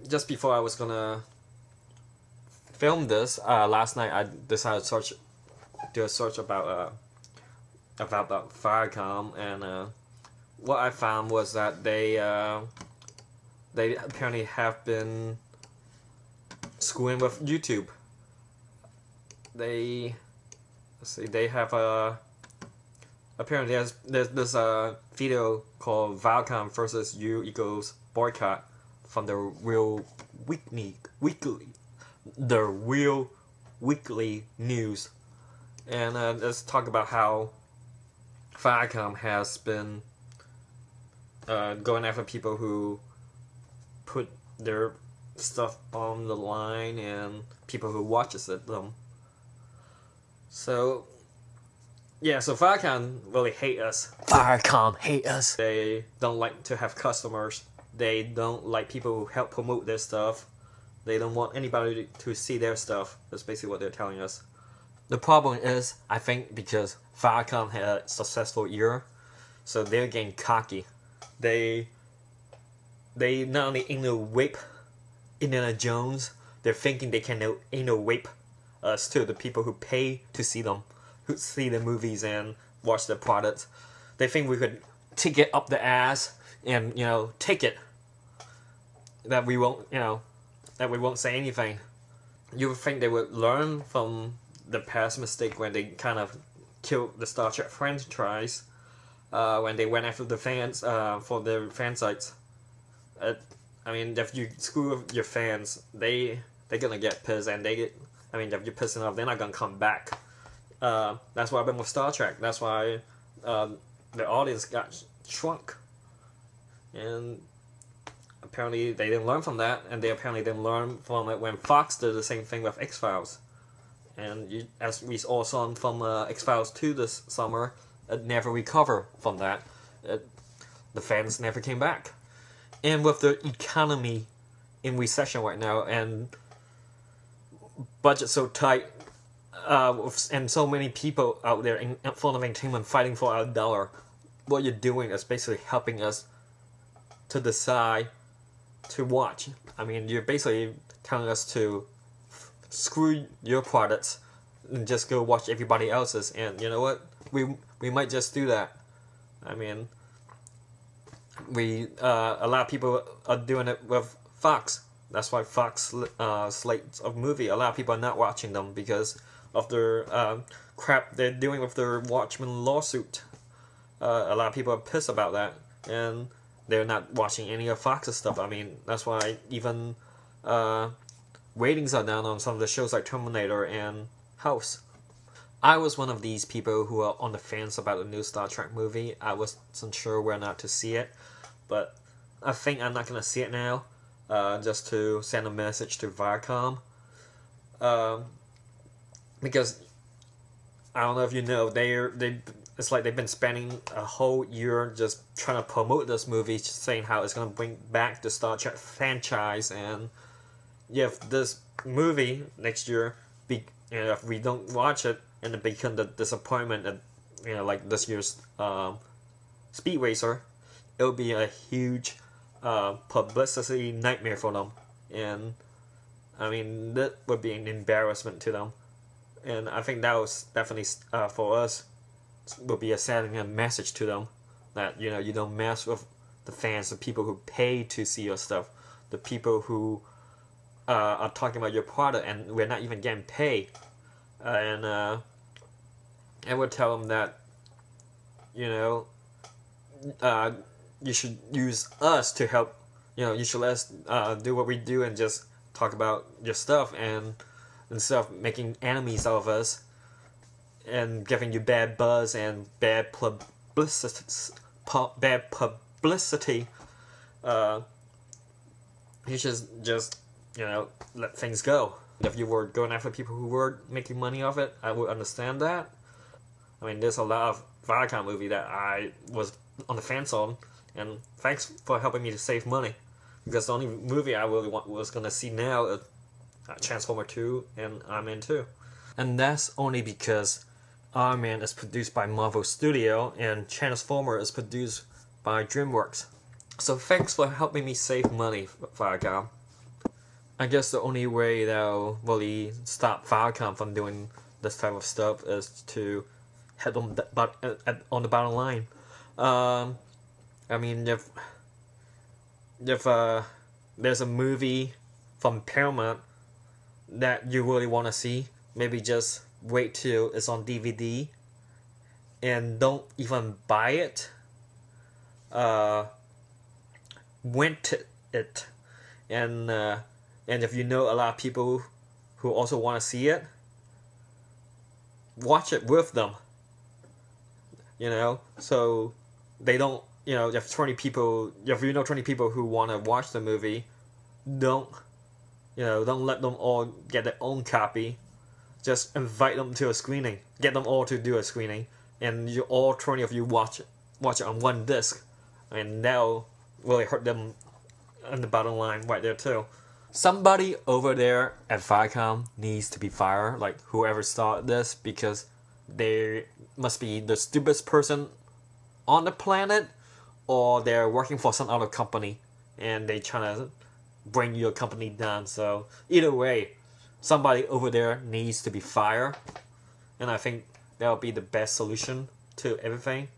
Just before I was gonna film this, last night I decided to do a search about the Viacom, and what I found was that they apparently have been screwing with YouTube. Let's see, they have apparently there's a video called Viacom versus You equals boycott from the Real Weekly News, and let's talk about how Viacom has been going after people who put their stuff on the line and people who watches them. So yeah, so Viacom really hate us. Viacom hate us. They don't like to have customers. They don't like people who help promote their stuff. They don't want anybody to see their stuff. That's basically what they're telling us. The problem is, I think, because Viacom had a successful year, so they're getting cocky. They not only rape Indiana Jones, they're thinking they can rape us too, the people who pay to see them, who see the movies and watch the products. They think we could take it up the ass and, take it. That we won't, that we won't say anything. You would think they would learn from the past mistake when they kind of killed the Star Trek franchise, when they went after the fans for their fan sites. I mean, if you screw with your fans, they're gonna get pissed, and if you're pissing off, they're not gonna come back. That's what happened with Star Trek. That's why the audience got shrunk, and apparently they didn't learn from that, and they apparently didn't learn from it when Fox did the same thing with X-Files. And as we all saw from X-Files 2 this summer, it never recovered from that. The fans never came back. And with the economy in recession right now, and budget so tight, and so many people out there in front of entertainment fighting for our dollar, what you're doing is basically helping us to decide to watch. I mean, you're basically telling us to screw your products and just go watch everybody else's, and you know what? We might just do that. I mean, a lot of people are doing it with Fox. That's why Fox slates of movie. A lot of people are not watching them because of their crap they're doing with their Watchmen lawsuit. A lot of people are pissed about that, and they're not watching any of Fox's stuff. I mean, that's why even ratings are down on some of the shows like Terminator and House. I was one of these people who are on the fence about the new Star Trek movie. I wasn't sure where not to see it, but I think I'm not going to see it now, just to send a message to Viacom. Because, I don't know if you know, it's like they've been spending a whole year just trying to promote this movie, saying how it's going to bring back the Star Trek franchise, and if this movie next year, if we don't watch it and it becomes the disappointment that, like this year's Speed Racer, it'll be a huge publicity nightmare for them, and I mean that would be an embarrassment to them, and I think that was definitely for us will be sending a message to them that you don't mess with the fans, the people who pay to see your stuff, the people who are talking about your product and we're not even getting paid, and I would tell them that you should use us to help. You should let us do what we do and just talk about your stuff, and instead of making enemies out of us and giving you bad buzz and bad publicity, you should just let things go. If you were going after people who were making money off it, I would understand that. I mean, there's a lot of Viacom movie that I was on the fence on, and thanks for helping me to save money, because the only movie I really was gonna see now is Transformer 2 and Iron Man 2. And that's only because Iron Man is produced by Marvel Studio and Transformer is produced by DreamWorks. So thanks for helping me save money, Viacom. I guess the only way that'll really stop Viacom from doing this type of stuff is to hit them on the bottom line. I mean, if there's a movie from Paramount that you really want to see, maybe just wait till it's on DVD and don't even buy it. Rent it, and if you know a lot of people who also want to see it, watch it with them. So they don't. If 20 people, if you know 20 people who want to watch the movie, don't let them all get their own copy. Just invite them to a screening. Get them all to do a screening, and all 20 of you watch it on one disc, and that'll really hurt them on the bottom line right there too. Somebody over there at Viacom needs to be fired, like whoever started this, because they must be the stupidest person on the planet, or they're working for some other company and they trying to bring your company down. So either way, somebody over there needs to be fired, and I think that'll be the best solution to everything.